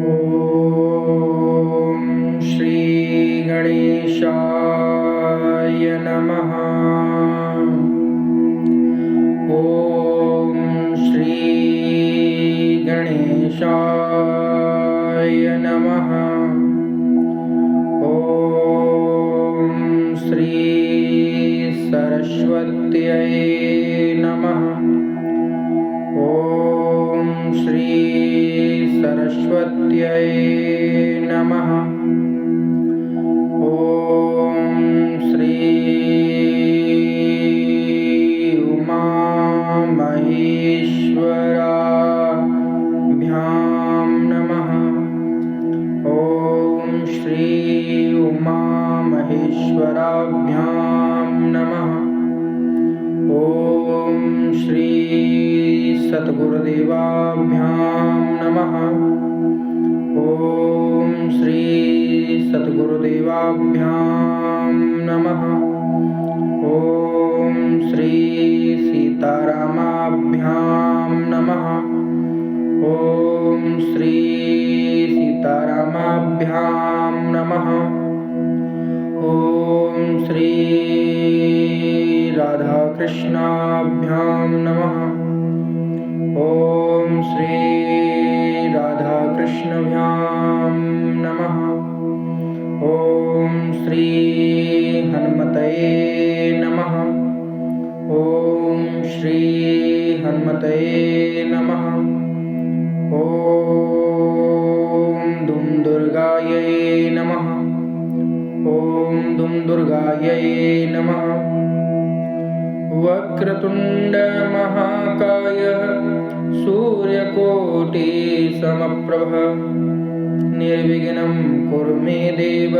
ॐ श्री गणेशाय नमः। ॐ श्री गणेशाय नमः। ॐ श्री सरस्वत्यै नमः। ॐ श्री सरस्वत्यै नमः। ॐ श्री उमामहेश्वराभ्यां नमः। ॐ श्री उमामहेश्वराभ्यां नमः। ॐ श्री सद्गुरुदेवाभ्यां नमः। ॐ श्री सद्गुरुदेवाभ्यां नमः। ॐ श्री सीतारामाभ्यां नमः। ॐ श्री सीतारामाभ्यां नमः। ॐ श्री राधाकृष्णाभ्यां नमः। ॐ श्री राधाकृष्णभ्यां नमः। ॐ श्री हनुमतये नमः। ॐ श्री हनुमतये नमः। ॐ दुं दुर्गायै नमः। ॐ दुं दुर्गायै नमः। वक्रतुण्डमहाकाय सूर्यकोटिसमप्रभ निर्विघ्नं कुरु मे देव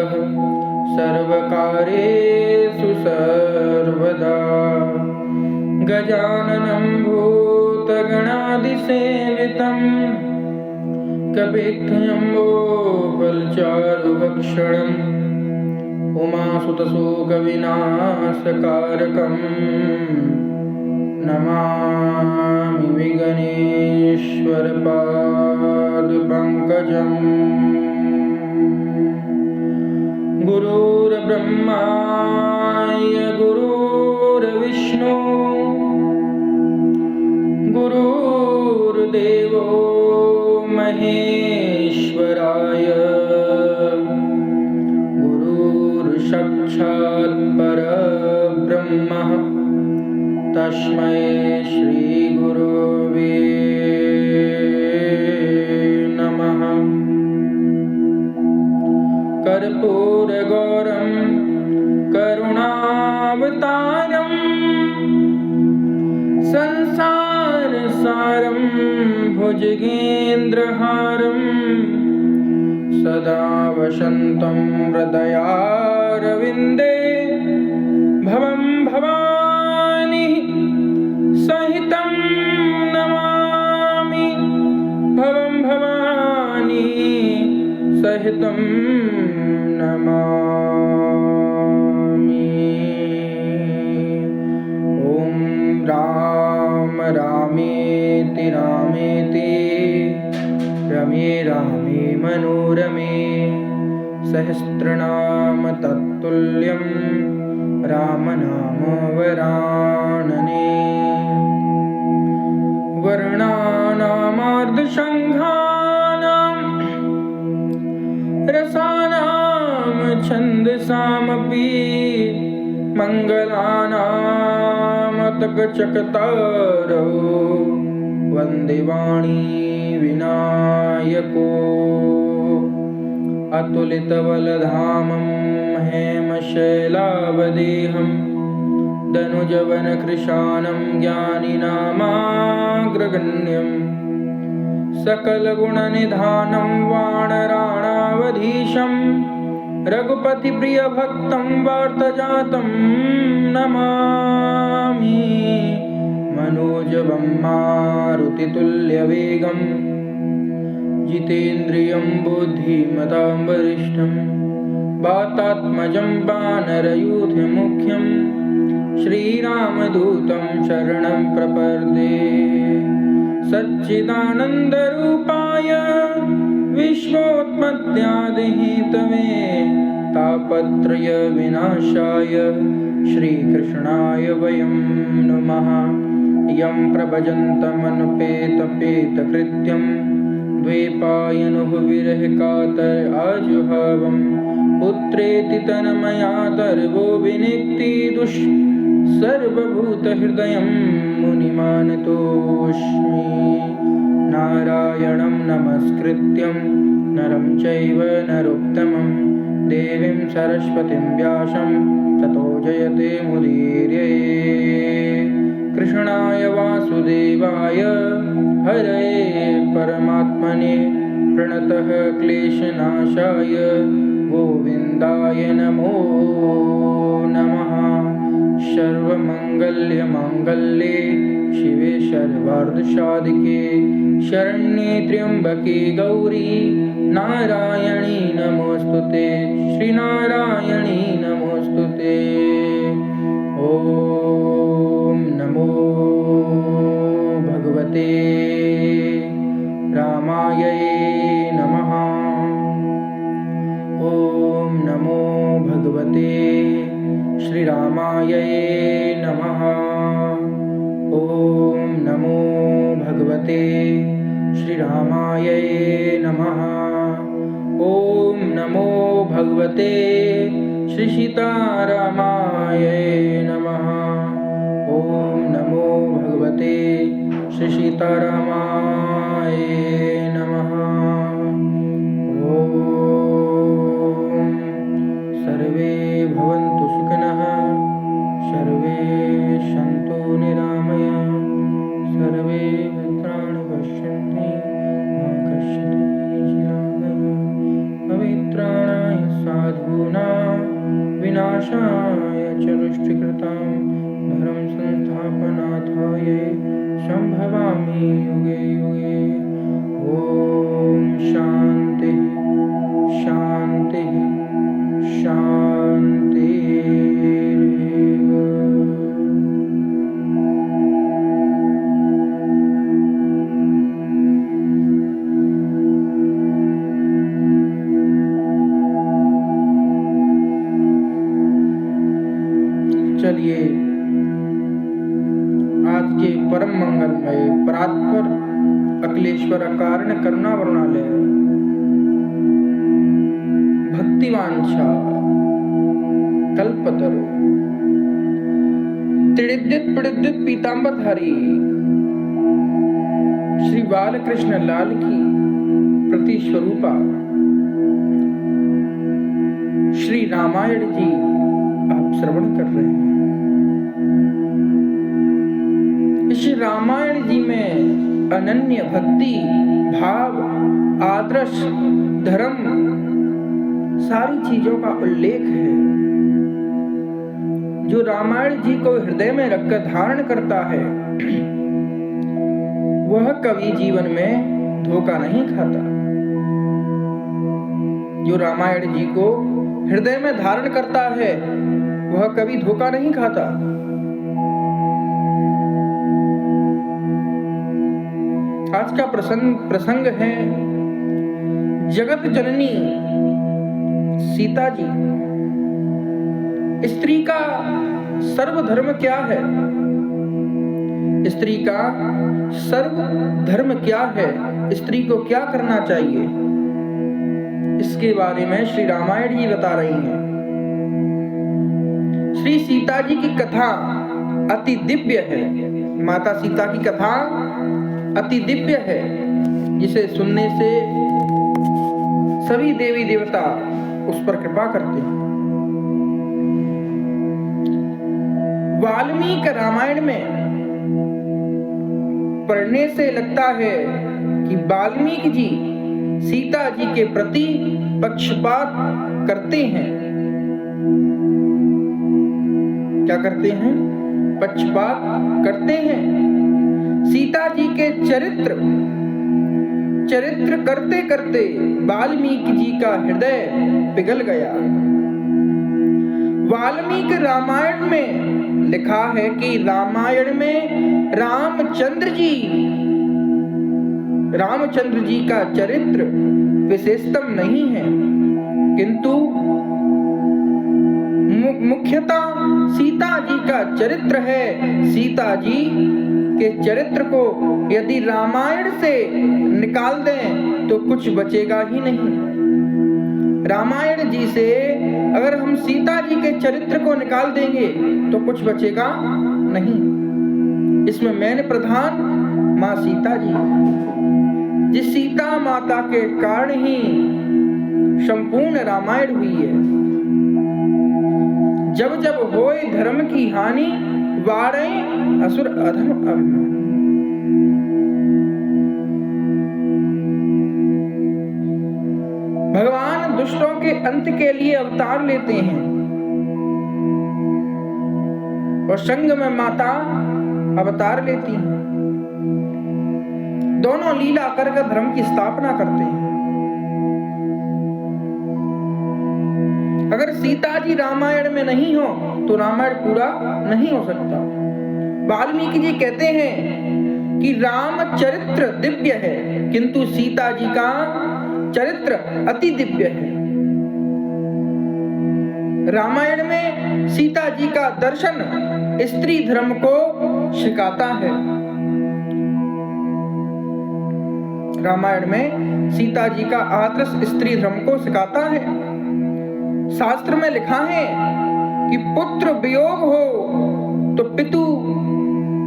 सर्वकार्येषु सर्वदा। गजाननं भूतगणादिसेवितं कपित्थजम्बोफलचारुभक्षणम् उमासुतशोकविनाशकारकं नमामि विघ्नेश्वरपादपङ्कजम्। गुरुर्ब्रह्मा गुरुर्विष्णु गुरुर्देवो महेश्वराय साक्षात् परब्रह्म तस्मै श्री गुरवे नमः। कर्पूरगौरं करुणावतारं संसारसारं भुजगेन्द्रहारं सदा वसन्तं हृदयारविन्दे भवं भवानी सहितं नमामि। भवं भवानी सहितं नमामि। ॐ राम रामेति रामेति रमे रामे मनोरमे सहस्रनाम तत्तुल्यं रामनाम वरानने। वर्णानामार्धसङ्घानां रसानां छन्दसामपि मङ्गलानामतकचकतारौ वन्दे वाणी विनायको। अतुलितबलधामं हेमशैलावदेहं दनुजवनकृशानं ज्ञानिनामाग्रगण्यं सकलगुणनिधानं वानराणावधीशं रघुपतिप्रियभक्तं वार्तजातं नमामि। मनोजवं मारुतितुल्यवेगं जितेन्द्रियं बुद्धिमतां वरिष्ठं वातात्मजं वानरयूथमुख्यं श्रीरामदूतं शरणं प्रपद्ये। सच्चिदानन्दरूपाय विश्वोत्पत्यादिहेतवे इत्यादि हेतवे तापत्रय विनाशाय श्रीकृष्णाय वयं नुमः। यं प्रभजन्तमनुपेतपेतकृत्यं द्वैपायनुः विरह कातर आजुहावं पुत्रेति तन्मयातर्वो विनिक्ति दुष् सर्वभूतहृदयं मुनिमानतोऽस्मि। नारायणं नमस्कृत्यं नरं चैव नरोत्तमं देवीं सरस्वतीं व्यासं ततो जयते मुदीर्ये। कृष्णाय वासुदेवाय हरये परमात्मने प्रणतः क्लेशनाशाय गोविन्दाय नमो नमः। सर्वमङ्गल्यमाङ्गल्ये शिवे सर्वार्धसाधिके शरण्ये त्र्यम्बके गौरी नारायणी नमोस्तुते। श्रीनारायणी नमोस्तुते। ॐ नमो भगवते रामाय नमः। ॐ नमो भगवते श्रीरामाय नमः। ॐ नमो भगवते श्रीरामाय नमः। ॐ नमो भगवते श्रीसीतारामाय नमः। ॐ नमो भगवते श्रीसीतारामाय नमः। ॐ सर्वे भवन्तु सुखिनः, सर्वे सन्तु निरामयाः, सर्वे भद्राणि पश्यन्ति मा कश्चित् दुःखभाग्। पवित्राणाय साधूनां विनाशाय च दुष्कृतां धर्म संस्थापनार्थाय सम्भवामि युगे युगे। ॐ शान्ति शान्ति शान्ति। चलिए आज के परम मंगलमय परात्पर अखिलेश्वर अकारण करुणा वरुणालय भक्तिवांछा कल्पतरु त्रिदित प्रदित पीतांबरधारी श्री बालकृष्ण लाल की प्रति स्वरूपा श्री रामायण जी आप श्रवण कर रहे हैं। इस रामायण जी में अनन्य भक्ति भाव आदर्श धर्म सारी चीजों का उल्लेख है। जो रामायण जी को हृदय में रखकर धारण करता है वह कभी जीवन में धोखा नहीं खाता। जो रामायण जी को हृदय में धारण करता है वह कभी धोखा नहीं खाता। आज का प्रसंग है जगत जननी सीता जी। स्त्री का सर्वधर्म क्या है? स्त्री का सर्वधर्म क्या है? स्त्री को क्या करना चाहिए? इसके बारे में श्री रामायण जी बता रही हैं। श्री सीता जी की कथा अति दिव्य है। माता सीता की कथा अति दिव्य है, जिसे सुनने से सभी देवी देवता उस पर कृपा करते हैं। वाल्मीकि रामायण में पढ़ने से लगता है कि वाल्मीकि जी सीता जी के प्रति पक्षपात करते हैं। क्या करते हैं? पक्षपात करते हैं। सीता जी के चरित्र करते करते वाल्मीकि जी का हृदय पिघल गया। वाल्मीकि रामायण में लिखा है कि रामायण में रामचंद्र जी का चरित्र विशेषतम नहीं है, किंतु मुख्यतः सीता जी का चरित्र है। सीता जी के चरित्र को यदि रामायण से निकाल दें तो कुछ बचेगा ही नहीं। रामायण जी से अगर हम सीता जी के चरित्र को निकाल देंगे तो कुछ बचेगा नहीं। इसमें मैंने प्रधान माँ सीता जी, जिस सीता माता के कारण ही संपूर्ण रामायण हुई है। जब जब होए धर्म की हानि, वारे असुर अधम अभिमान। भगवान दुष्टों के अंत के लिए अवतार लेते हैं और संग में माता अवतार लेती हैं। दोनों लीला कर धर्म की स्थापना करते हैं। अगर सीता जी रामायण में नहीं हो तो रामायण पूरा नहीं हो सकता। वाल्मीकि जी कहते हैं कि राम चरित्र दिव्य है, किंतु सीता जी का चरित्र अति दिव्य है। रामायण में सीता जी का दर्शन स्त्री धर्म को सिखाता है। रामायण में सीता जी का आदर्श स्त्री धर्म को सिखाता है। शास्त्र में लिखा है कि पुत्र वियोग हो तो पितु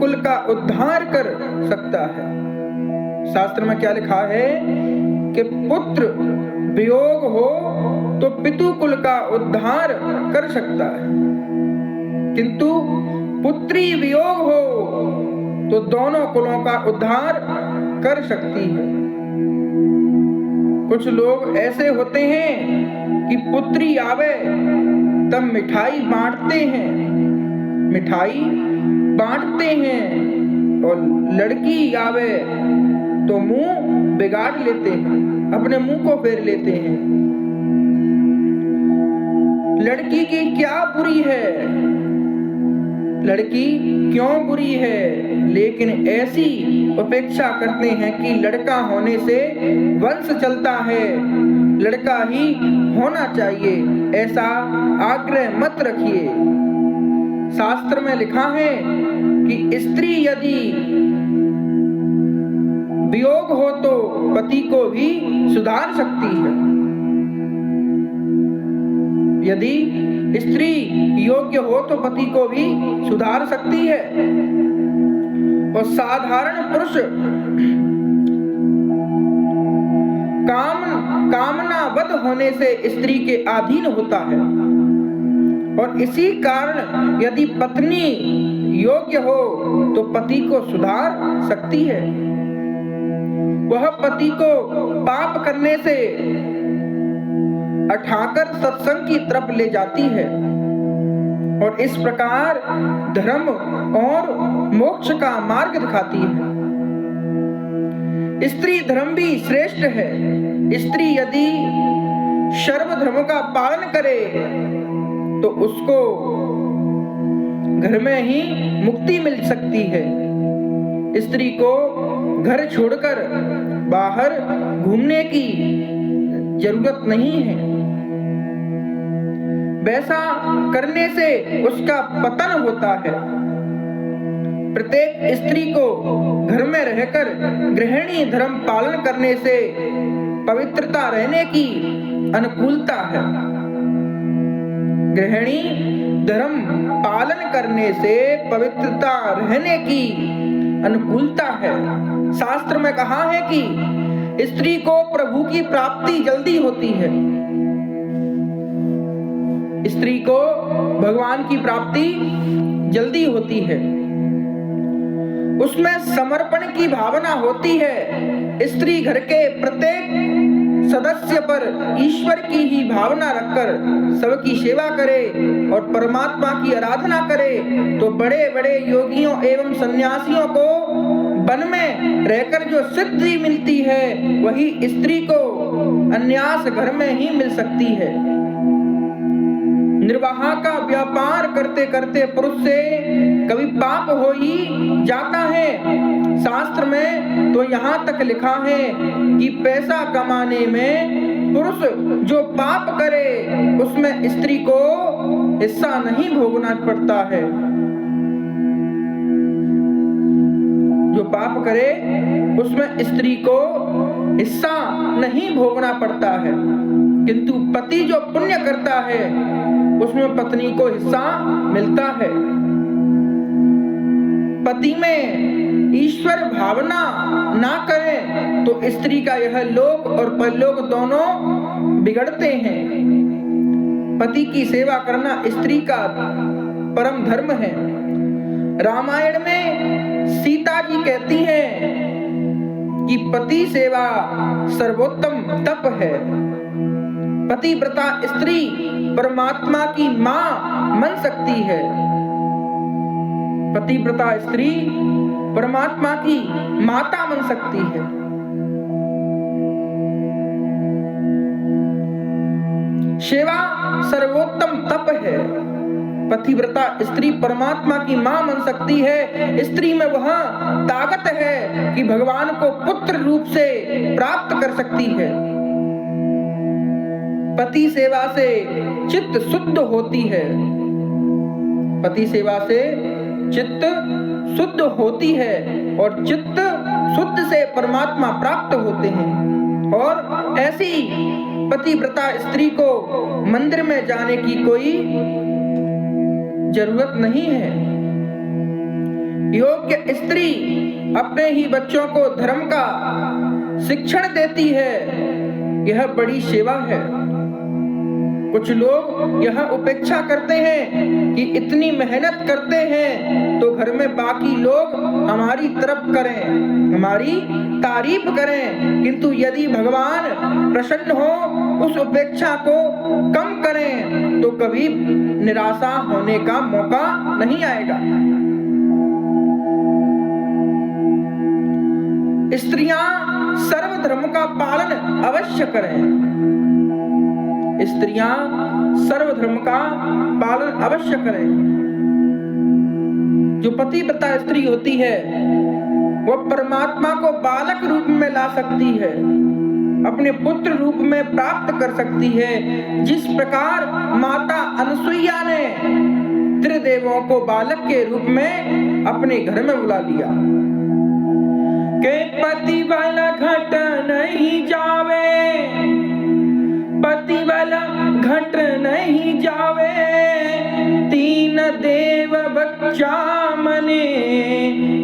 कुल का उद्धार कर सकता है। शास्त्र में क्या लिखा है कि पुत्र वियोग हो तो पितु कुल का उद्धार कर सकता है, किंतु पुत्री वियोग हो तो दोनों कुलों का उद्धार कर सकती है। कुछ लोग ऐसे होते हैं कि पुत्री आवे तब मिठाई बांटते हैं और लड़की आवे तो मुंह बिगाड़ लेते हैं, अपने मुंह को फेर लेते हैं। लड़की की क्या बुरी है, लड़की क्यों बुरी है, लेकिन ऐसी उपेक्षा करते हैं कि लड़का होने से वंश चलता है, लड़का ही होना चाहिए, ऐसा आग्रह मत रखिए। शास्त्र में लिखा है कि स्त्री यदि वियोग हो तो पति को भी सुधार सकती है। यदि स्त्री योग्य हो तो पति को भी सुधार सकती है। और साधारण पुरुष कामनावद होने से स्त्री के अधीन होता है, और इसी कारण यदि पत्नी योग्य हो तो पति को सुधार सकती है। वह पति को पाप करने से उठाकर सत्संग की तरफ ले जाती है, और इस प्रकार धर्म और मोक्ष का मार्ग दिखाती है। स्त्री धर्म भी श्रेष्ठ है। स्त्री यदि सर्वधर्म का पालन करे तो उसको घर में ही मुक्ति मिल सकती है। स्त्री को घर छोड़कर बाहर घूमने की जरूरत नहीं है। वैसा करने से उसका पतन होता है। प्रत्येक स्त्री को घर में रहकर गृहिणी धर्म पालन करने से पवित्रता रहने की अनुकूलता है। गृहिणी धर्म पालन करने से पवित्रता रहने की अनुकूलता है। शास्त्र में कहा है कि स्त्री को प्रभु की प्राप्ति जल्दी होती है। स्त्री को भगवान की प्राप्ति जल्दी होती है। उसमें समर्पण की भावना होती है। स्त्री घर के प्रत्येक सदस्य पर ईश्वर की ही भावना रखकर सबकी सेवा करे और परमात्मा की आराधना करे तो बड़े बड़े योगियों एवं सन्यासियों को वन में रहकर जो सिद्धि मिलती है वही स्त्री को अन्यास घर में ही मिल सकती है। निर्वाह का व्यापार करते करते पुरुष से कभी पाप हो ही जाता है। शास्त्र में तो यहाँ तक लिखा है कि पैसा कमाने में पुरुष जो पाप करे उसमें स्त्री को हिस्सा नहीं भोगना पड़ता है। जो पाप करे उसमें स्त्री को हिस्सा नहीं भोगना पड़ता है, किंतु पति जो पुण्य करता है उसमें पत्नी को हिस्सा मिलता है। पति में ईश्वर भावना ना करें तो स्त्री का यह लोक और परलोक दोनों बिगड़ते हैं। पति की सेवा करना स्त्री का परम धर्म है। रामायण में सीता जी कहती हैं कि पति सेवा सर्वोत्तम तप है। पतिव्रता स्त्री परमात्मा की मां बन सकती है। पतिव्रता स्त्री परमात्मा की माता बन सकती है। सेवा सर्वोत्तम तप है। पतिव्रता स्त्री परमात्मा की मां बन सकती है। स्त्री में वह ताकत है कि भगवान को पुत्र रूप से प्राप्त कर सकती है। पति सेवा से चित्त शुद्ध होती है। पति सेवा से चित्त शुद्ध होती है और चित्त शुद्ध से परमात्मा प्राप्त होते हैं। और ऐसी पतिव्रता स्त्री को मंदिर में जाने की कोई जरूरत नहीं है। योग्य स्त्री अपने ही बच्चों को धर्म का शिक्षण देती है। यह बड़ी सेवा है। कुछ लोग यह उपेक्षा करते हैं कि इतनी मेहनत करते हैं तो घर में बाकी लोग हमारी तरफ करें, हमारी तारीफ करें, किंतु यदि भगवान प्रसन्न हो उस उपेक्षा को कम करें तो कभी निराशा होने का मौका नहीं आएगा। स्त्रियां सर्वधर्म का पालन अवश्य करें। स्त्रियां सर्वधर्म का पालन अवश्य करें। जो पतिव्रता स्त्री होती है वह परमात्मा को बालक रूप में ला सकती है, अपने पुत्र रूप में प्राप्त कर सकती है। जिस प्रकार माता अनसुईया ने त्रिदेवों को बालक के रूप में अपने घर में बुला लिया। के पति वाला घट नहीं जावे, पति वाला घट नहीं जावे, तीन देव बच्चा मने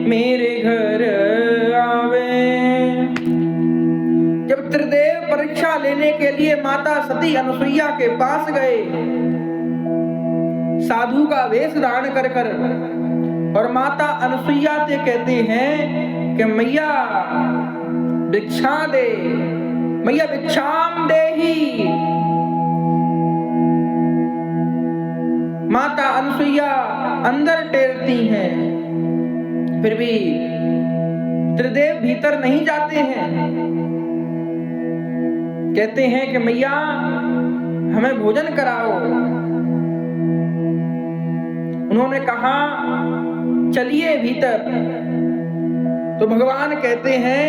मेरे घर आवे। जब त्रिदेव परीक्षा लेने के लिए माता सती अनुसुईया के पास गए, साधु का वेश धारण कर कर, और माता अनुसुईया से कहते हैं कि मैया भिक्षा दे, मैया भिक्षाम देही। माता अनुसुईया अंदर टेरती हैं, फिर भी त्रिदेव भीतर नहीं जाते हैं। कहते हैं कि मैया हमें भोजन कराओ। उन्होंने कहा चलिए भीतर। तो भगवान कहते हैं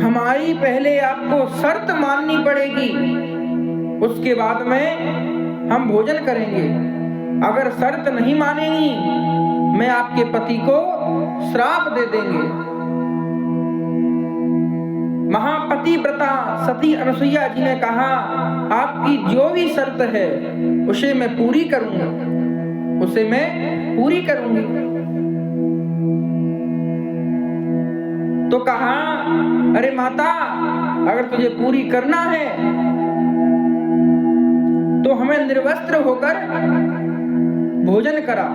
हमारी पहले आपको शर्त माननी पड़ेगी, उसके बाद में हम भोजन करेंगे। अगर शर्त नहीं मानेंगी मैं आपके पति को श्राप दे देंगे। महापतिव्रता सती अनुसुईया जी ने कहा आपकी जो भी शर्त है उसे मैं पूरी करूंगा, उसे मैं पूरी करूंगी। तो कहा अरे माता अगर तुझे पूरी करना है तो हमें निर्वस्त्र होकर भोजन करा,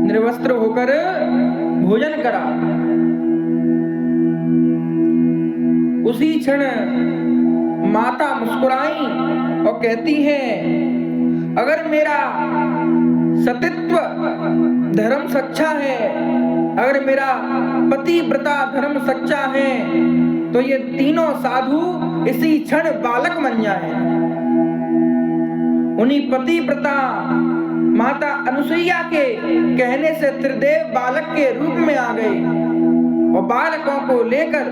निर्वस्त्र होकर भोजन करा। उसी क्षण माता मुस्कुराई और कहती हैं अगर मेरा सतीत्व धर्म सच्चा है, अगर मेरा पतिव्रता धर्म सच्चा है तो ये तीनों साधु इसी क्षण बालक बन जाए। उन्हीं पतिव्रता माता अनुसुईया के कहने से त्रिदेव बालक के रूप में आ गए और बालकों को लेकर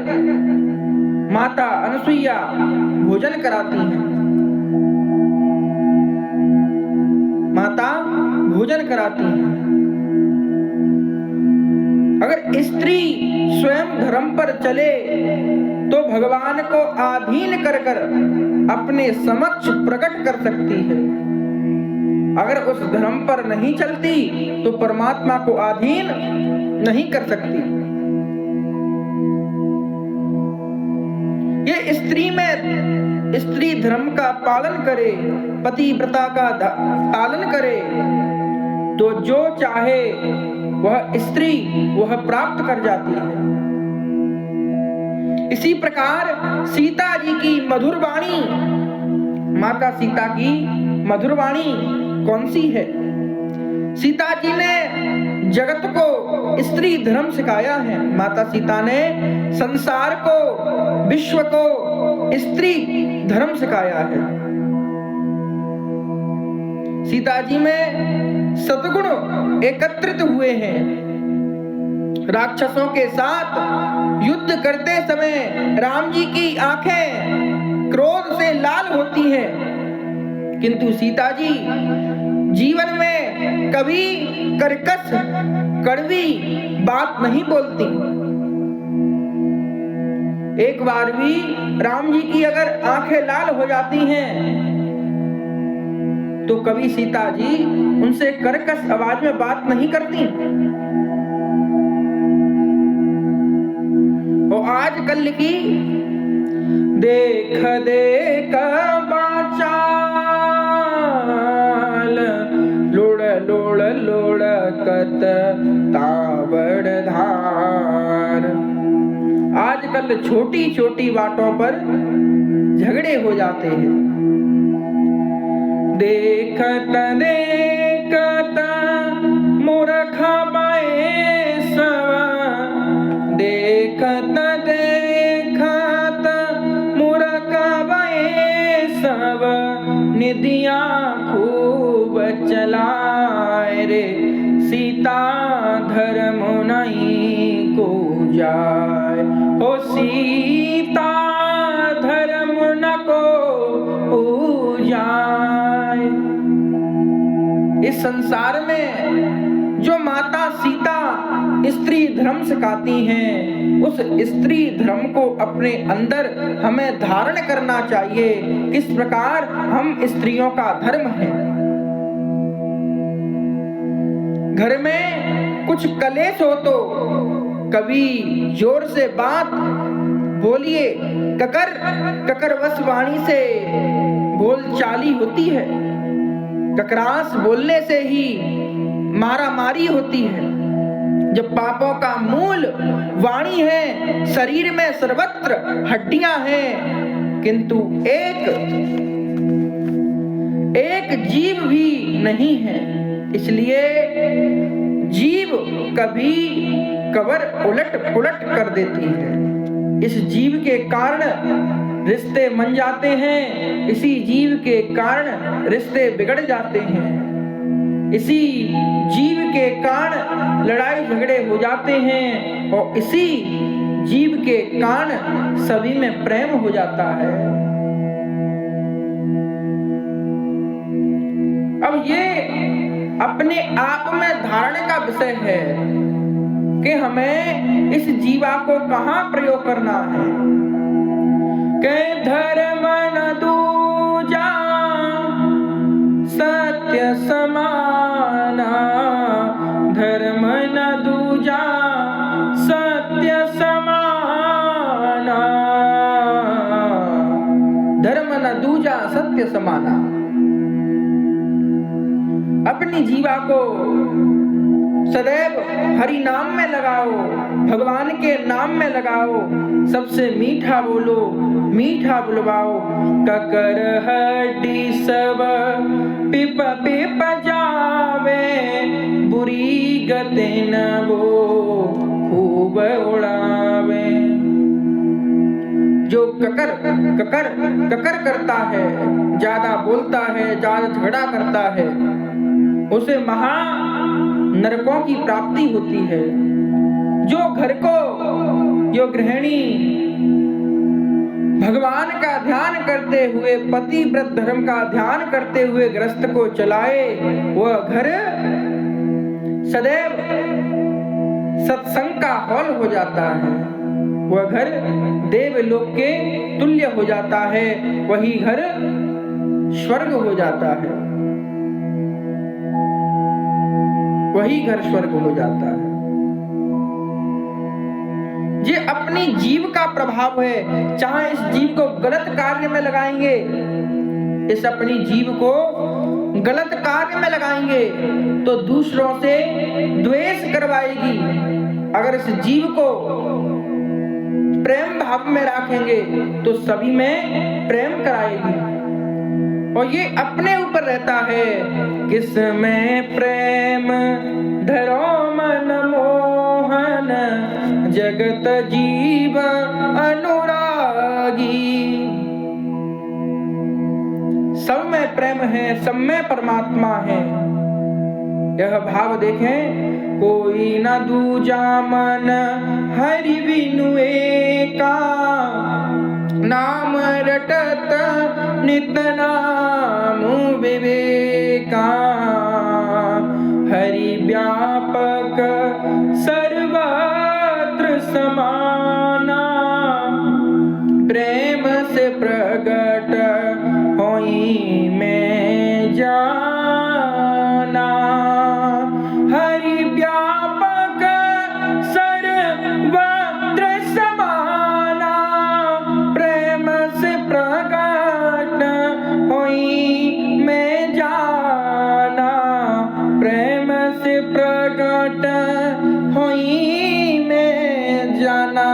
माता अनुसुईया भोजन कराती हैं। माता भोजन कराती हैं। अगर स्त्री स्वयं धर्म पर चले तो भगवान को आधीन कर कर अपने समक्ष प्रकट कर सकती है। अगर उस धर्म पर नहीं चलती तो परमात्मा को अधीन नहीं कर सकती। ये स्त्री धर्म का पालन करे, पतिव्रता का पालन करे तो जो चाहे वह स्त्री वह प्राप्त कर जाती है। इसी प्रकार सीता जी की मधुर वाणी, माता सीता की मधुर वाणी कौन सी है? सीता जी ने जगत को स्त्री धर्म सिखाया है। माता सीता ने संसार को, विश्व को स्त्री धर्म सिखाया है। सीता जी में सद्गुण एकत्रित हुए हैं। राक्षसों के साथ युद्ध करते समय राम जी की आंखें क्रोध से लाल होती हैं, किंतु सीता जी जीवन में कभी कर्कश कड़वी बात नहीं बोलती। एक बार भी राम जी की अगर आंखें लाल हो जाती हैं तो कभी सीता जी उनसे कर्कश आवाज में बात नहीं करती। और आजकल की देख देख बाचाल लोड़ लोड़ लोड़कत तावड़ धार। आजकल छोटी छोटी बातों पर झगड़े हो जाते हैं। देखत देखत मूर्ख बाए सब, देखत देखत मूर्ख बाए सब, निदिया खूब चलाए रे, सीता धर्म नहीं को जाए। हो सीता धर्म न को जाए। इस संसार में जो माता सीता स्त्री धर्म सिखाती हैं, उस स्त्री धर्म को अपने अंदर हमें धारण करना चाहिए। किस प्रकार हम स्त्रियों का धर्म है। घर में कुछ कलेश हो तो कभी जोर से बात बोलिए, ककर ककरवश वाणी से बोलचाली होती है। ककरास बोलने से ही मारा मारी होती है। जब पापों का मूल वाणी है, शरीर में सर्वत्र हड्डियां हैं, किंतु एक जीव भी नहीं है। इसलिए जीव कभी कबर उलट पुलट कर देती है। इस जीव के कारण रिश्ते बन जाते हैं, इसी जीव के कारण रिश्ते बिगड़ जाते हैं, इसी जीव के कारण लड़ाई झगड़े हो जाते हैं और इसी जीव के कारण सभी में प्रेम हो जाता है। अब ये अपने आप में धारण का विषय है कि हमें इस जीवा को कहाँ प्रयोग करना है। के धर्म न दूजा सत्य समाना, धर्म न दूजा सत्य समाना, धर्म न दूजा सत्य समाना। अपनी जीवा को सदैव हरि नाम में लगाओ, भगवान के नाम में लगाओ, सबसे मीठा बोलो, मीठा बुलवाओ। ककर हड्डी सब पिप पिप जावे, बुरी गति न वो खूब उड़ावे। जो ककर ककर ककर करता है, ज्यादा बोलता है, ज्यादा झगड़ा करता है, उसे महा नरकों की प्राप्ति होती है। जो गृहिणी भगवान का ध्यान करते हुए, पतिव्रत धर्म का ध्यान करते हुए गृहस्थ को चलाए, वह घर सदैव सत्संग का हॉल हो जाता है। वह घर देवलोक के तुल्य हो जाता है। वही घर स्वर्ग हो जाता है। वही घर स्वर्ग हो जाता है। ये अपनी जीव का प्रभाव है। चाहे इस जीव को गलत कार्य में लगाएंगे, इस अपनी जीव को गलत कार्य में लगाएंगे तो दूसरों से द्वेष करवाएगी। अगर इस जीव को प्रेम भाव में रखेंगे तो सभी में प्रेम कराएगी। और ये अपने ऊपर रहता है, किस में प्रेम धरो मन मोहन, जगत जीव अनुरागी। सब में प्रेम है, सब में परमात्मा है। यह भाव देखें, कोई न दूजा मन हरि बिनु एका, नाम रटत नित नाम विवेका। हरि व्यापक सर्वत्र समाना, प्रेम से प्रगट होई में जाना। हरि व्यापक सर्वत्र समाना, प्रेम से प्रगट होई में जाना। प्रेम से प्रगट होई में जाना।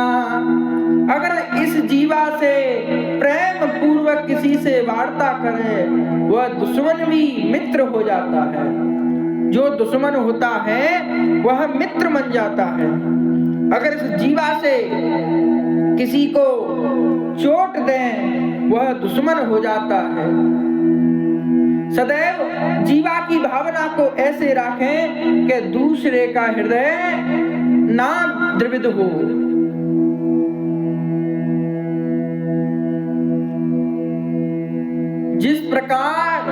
अगर इस जीवा से प्रेम पूर्वक किसी से वार्ता करे, वह दुश्मन भी मित्र हो जाता है। जो दुश्मन होता है वह मित्र बन जाता है। अगर इस जीवा से किसी को चोट दें, वह दुश्मन हो जाता है। सदैव जीवा की भावना को ऐसे रखें कि दूसरे का हृदय ना द्रवित हो। जिस प्रकार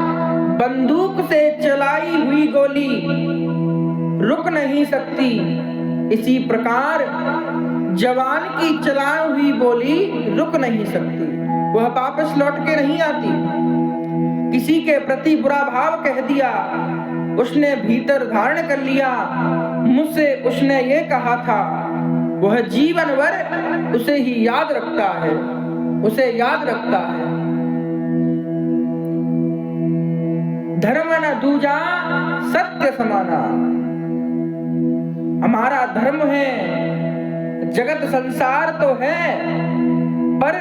बंदूक से चलाई हुई गोली रुक नहीं सकती, इसी प्रकार जवान की चलाई हुई गोली रुक नहीं सकती। वह वापस लौट के नहीं आती। किसी के प्रति बुरा भाव कह दिया, उसने भीतर धारण कर लिया, मुझसे उसने ये कहा था, वह जीवन भर उसे ही याद रखता है, उसे याद रखता है। धर्म न दूजा सत्य समाना। हमारा धर्म है, जगत संसार तो है, पर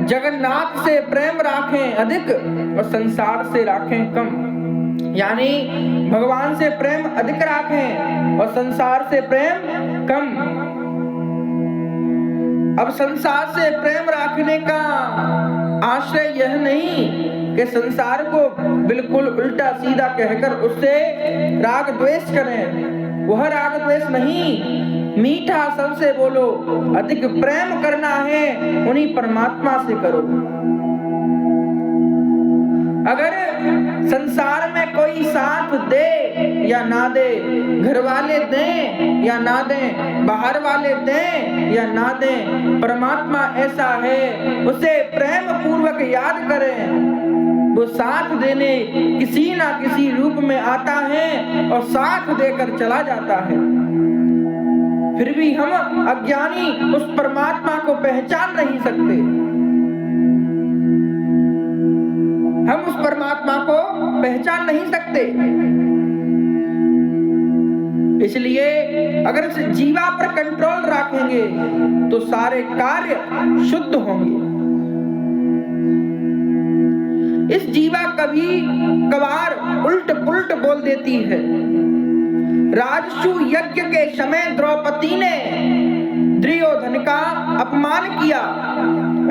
जगन्नाथ से प्रेम राखें अधिक और संसार से राखें कम। यानी भगवान से प्रेम अधिक राखें और संसार से प्रेम कम। अब संसार से प्रेम रखने का आश्रय यह नहीं कि संसार को बिल्कुल उल्टा सीधा कहकर उससे राग द्वेष करें। वह राग द्वेष नहीं, मीठा सबसे बोलो। अधिक प्रेम करना है उन्हीं परमात्मा से करो। अगर संसार में कोई साथ दे या ना दे, घर वाले दें या ना दें, बाहर वाले दें या ना दें, परमात्मा ऐसा है, उसे प्रेम पूर्वक याद करें। वो साथ देने किसी ना किसी रूप में आता है और साथ देकर चला जाता है। फिर भी हम अज्ञानी उस परमात्मा को पहचान नहीं सकते। हम उस परमात्मा को पहचान नहीं सकते। इसलिए अगर इस जीवा पर कंट्रोल रखेंगे तो सारे कार्य शुद्ध होंगे। इस जीवा कभी कभार उल्ट पुल्ट बोल देती है। राजसु यज्ञ के समय द्रौपदी ने दुर्योधन का अपमान किया।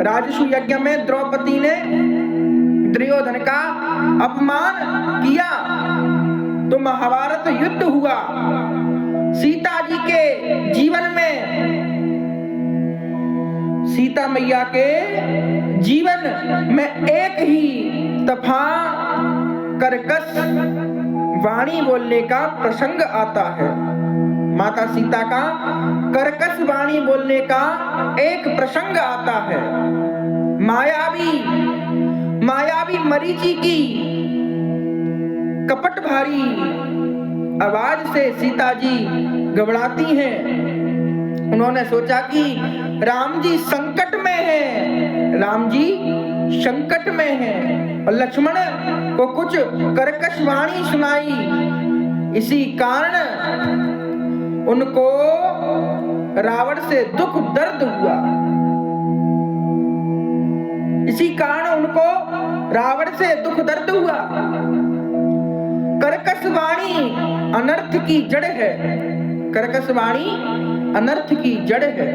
राजसु यज्ञ में द्रौपदी ने दुर्योधन का अपमान किया। तो महाभारत युद्ध हुआ। सीता जी के जीवन में, सीता मैया के जीवन में एक ही दफा कर्कश वाणी बोलने का प्रसंग आता है। माता सीता का कर्कश वाणी बोलने का एक प्रसंग आता है। मायावी मरीचि की कपट भारी आवाज से सीता जी घबराती हैं। उन्होंने सोचा कि राम जी संकट में हैं, राम जी संकट में हैं, और लक्ष्मण को कुछ कर्कश वाणी सुनाई। इसी कारण उनको रावण से दुख दर्द हुआ। इसी कारण उनको रावण से दुख दर्द हुआ। कर्कश वाणी अनर्थ की जड़ है, कर्कश वाणी अनर्थ की जड़ है।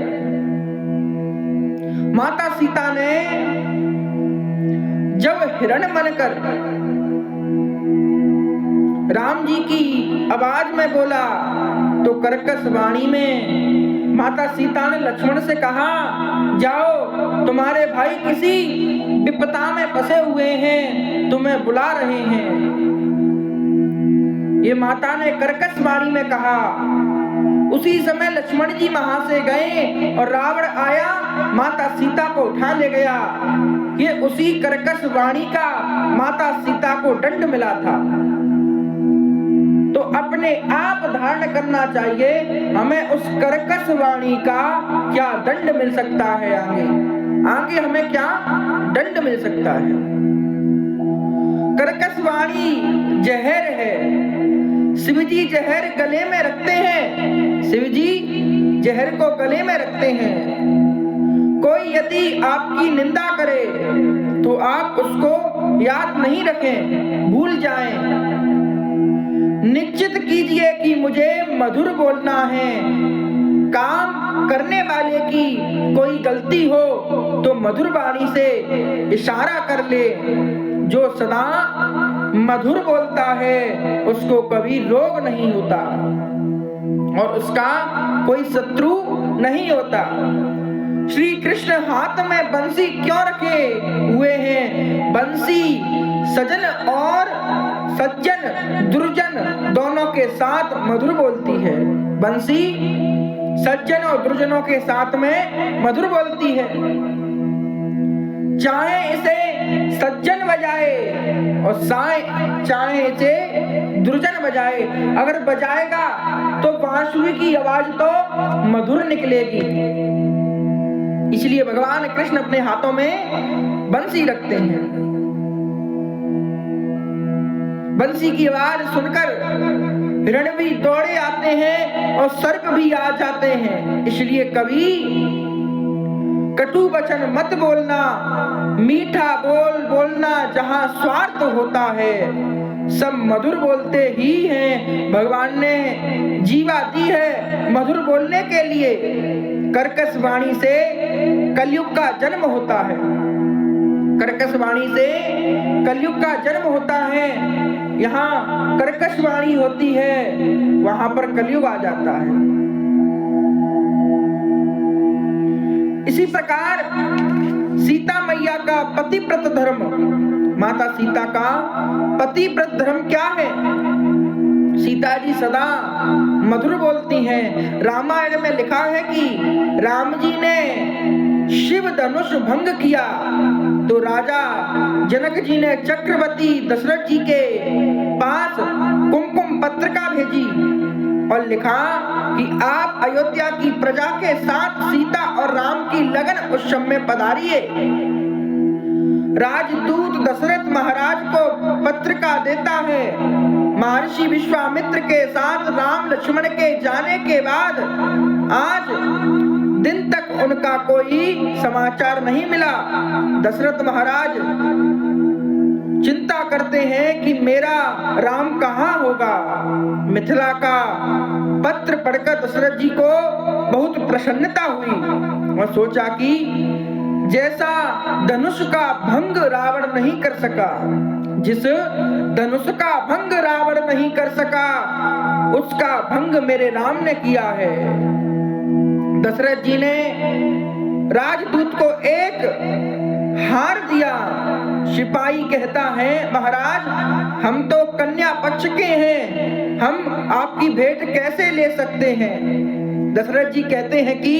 माता सीता ने जब हिरण बनकर राम जी की आवाज में बोला तो कर्कश वाणी में माता सीता ने लक्ष्मण से कहा, जाओ तुम्हारे भाई किसी विपदा में फंसे हुए हैं, तुम्हें बुला रहे हैं। ये माता ने कर्कश वाणी में कहा। उसी समय लक्ष्मण जी वहां से गए और रावण आया, माता सीता को उठा ले गया। ये उसी कर्कश वाणी का माता सीता को दंड मिला था। तो अपने आप धारण करना चाहिए, हमें उस कर्कश वाणी का क्या दंड मिल सकता है। आगे हमें क्या दंड मिल सकता है। कर्कश वाणी जहर है। शिव जी जहर गले में रखते हैं, शिव जी जहर को गले में रखते हैं। कोई यदि आपकी निंदा करे तो आप उसको याद नहीं रखें, भूल जाएं। निश्चित कीजिए कि मुझे मधुर बोलना है। काम करने वाले की कोई गलती हो तो मधुर वाणी से इशारा कर ले। जो सदा मधुर बोलता है उसको कभी रोग नहीं होता और उसका कोई शत्रु नहीं होता। श्री कृष्ण हाथ में बंसी क्यों रखे हुए हैं? बंसी सजन और सज्जन दुर्जन दोनों के साथ मधुर बोलती है। बंसी सज्जन और दुर्जनों के साथ में मधुर बोलती है। चाहे इसे सज्जन बजाए और चाहे इसे दुर्जन बजाए, अगर बजाएगा तो बांसुरी की आवाज तो मधुर निकलेगी। इसलिए भगवान कृष्ण अपने हाथों में बंसी रखते हैं। बंसी की आवाज सुनकर हिरण भी दौड़े आते हैं और सर्प भी आ जाते हैं। इसलिए कभी कटु वचन मत बोलना, मीठा बोलना जहां स्वार्थ होता है। सब मधुर बोलते ही हैं। भगवान ने जीवा दी है मधुर बोलने के लिए। कर्कश वाणी से कलयुग का जन्म होता है। कर्कश वाणी से कलयुग का जन्म होता है। यहाँ कर्कश वाणी होती है, वहां पर कलयुग आ जाता है। इसी प्रकार सीता मैया का पतिव्रत धर्म, माता सीता का पतिव्रत धर्म क्या है? सीता जी सदा मधुर बोलती हैं। रामायण में लिखा है कि राम जी ने शिव धनुष भंग किया तो राजा जनक जी ने चक्रवर्ती दशरथ जी के पास कुमकुम पत्रिका भेजी और लिखा कि आप अयोध्या की प्रजा के साथ सीता और राम की लगन उत्सव में पधारिए। राजदूत दशरथ महाराज को पत्रिका देता है। महर्षि विश्वामित्र के साथ राम लक्ष्मण के जाने के बाद आज दिन तक उनका कोई समाचार नहीं मिला। दशरथ महाराज चिंता करते हैं कि मेरा राम कहाँ होगा। मिथिला का पत्र पढ़कर दशरथ जी को बहुत प्रसन्नता हुई और सोचा कि जैसा धनुष का भंग रावण नहीं कर सका, जिस धनुष का भंग रावण नहीं कर सका, उसका भंग मेरे राम ने किया है। दशरथ जी ने राजदूत को एक हार दिया। सिपाही कहता है, महाराज हम तो कन्या पक्ष के हैं, हम आपकी भेंट कैसे ले सकते हैं। दशरथ जी कहते हैं कि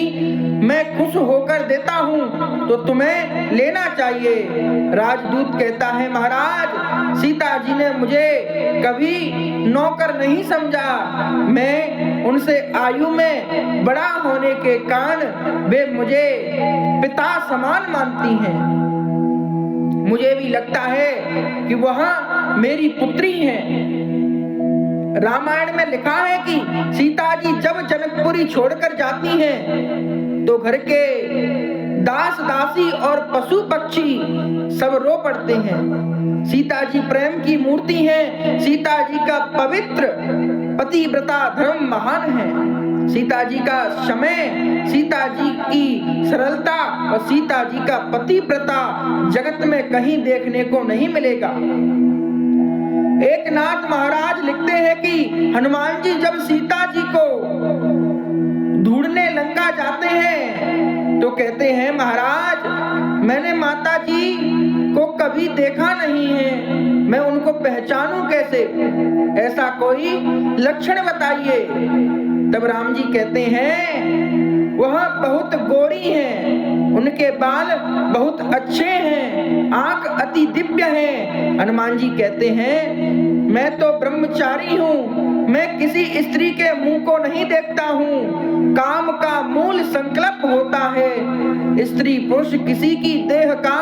मैं खुश होकर देता हूं तो तुम्हें लेना चाहिए। राजदूत कहता है, महाराज सीता जी ने मुझे कभी नौकर नहीं समझा, मैं उनसे आयु में बड़ा होने के कारण वे मुझे पिता समान मानती हैं। मुझे भी लगता है कि वह मेरी पुत्री हैं। रामायण में लिखा है कि सीता जी जब जनकपुरी छोड़कर जाती हैं तो घर के दास दासी और पशु पक्षी सब रो पड़ते हैं। सीता जी प्रेम की मूर्ति हैं। सीता जी का पवित्र पतिव्रता धर्म महान है। सीता जी का समय, सीता जी की सरलता और सीता जी का पतिव्रता जगत में कहीं देखने को नहीं मिलेगा। एक नाथ महाराज लिखते हैं कि हनुमान जी जब सीता जी को ढूंढने लंका जाते हैं तो कहते हैं, महाराज मैंने माता जी को कभी देखा नहीं है, मैं उनको पहचानूं कैसे, ऐसा कोई लक्षण बताइए। तब राम जी कहते हैं, वह बहुत गोरी हैं, उनके बाल बहुत अच्छे हैं, आंख अति दिव्य है। हनुमान जी कहते हैं, मैं तो ब्रह्मचारी हूँ, मैं किसी स्त्री के मुंह को नहीं देखता हूँ। काम का मूल संकल्प होता है, स्त्री पुरुष किसी की देह का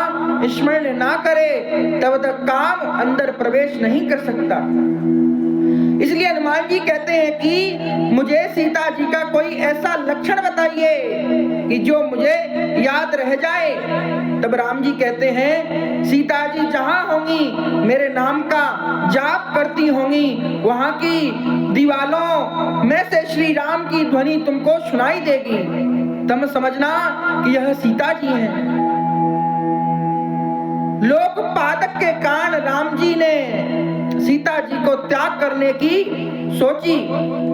स्मरण ना करे तब तक काम अंदर प्रवेश नहीं कर सकता। इसलिए हनुमान जी कहते हैं कि मुझे सीता जी का कोई ऐसा लक्षण बताइए कि जो मुझे याद रह जाए। तब राम जी कहते हैं, सीता जी जहां होंगी मेरे नाम का जाप करती होंगी, वहां की दीवालों में से श्री राम की ध्वनि तुमको सुनाई देगी, तब समझना कि यह सीता जी हैं। लोक पातक के कारण राम जी ने सीता जी को त्याग करने की सोची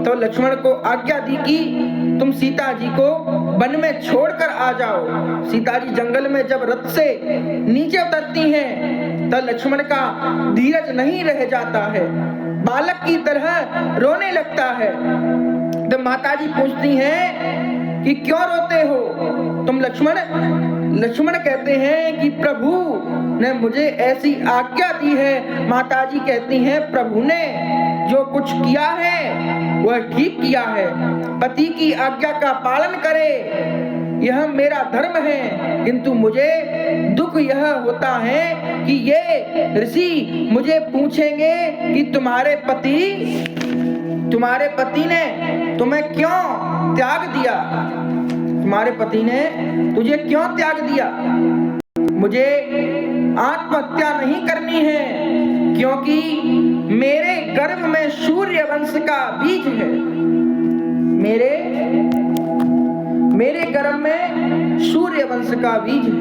तो लक्ष्मण को आज्ञा दी कि तुम सीता जी को वन में छोड़कर आ जाओ। सीता जी जंगल में जब रथ से नीचे उतरती हैं तो लक्ष्मण का धीरज नहीं रह जाता है, बालक की तरह रोने लगता है। तो माता जी पूछती हैं कि क्यों रोते हो तुम लक्ष्मण। लक्ष्मण कहते हैं कि प्रभु ने मुझे ऐसी आज्ञा दी है। माता जी कहती हैं, प्रभु ने जो कुछ किया है वह ठीक किया है, पति की आज्ञा का पालन करे यह मेरा धर्म है, किंतु मुझे दुख यह होता है कि ये ऋषि मुझे पूछेंगे कि तुम्हारे पति ने तुम्हें क्यों त्याग दिया, तुम्हारे पति ने तुझे क्यों त्याग दिया। मुझे आत्महत्या नहीं करनी है क्योंकि मेरे गर्भ में सूर्य वंश का बीज है, मेरे गर्भ में सूर्य वंश का बीज है।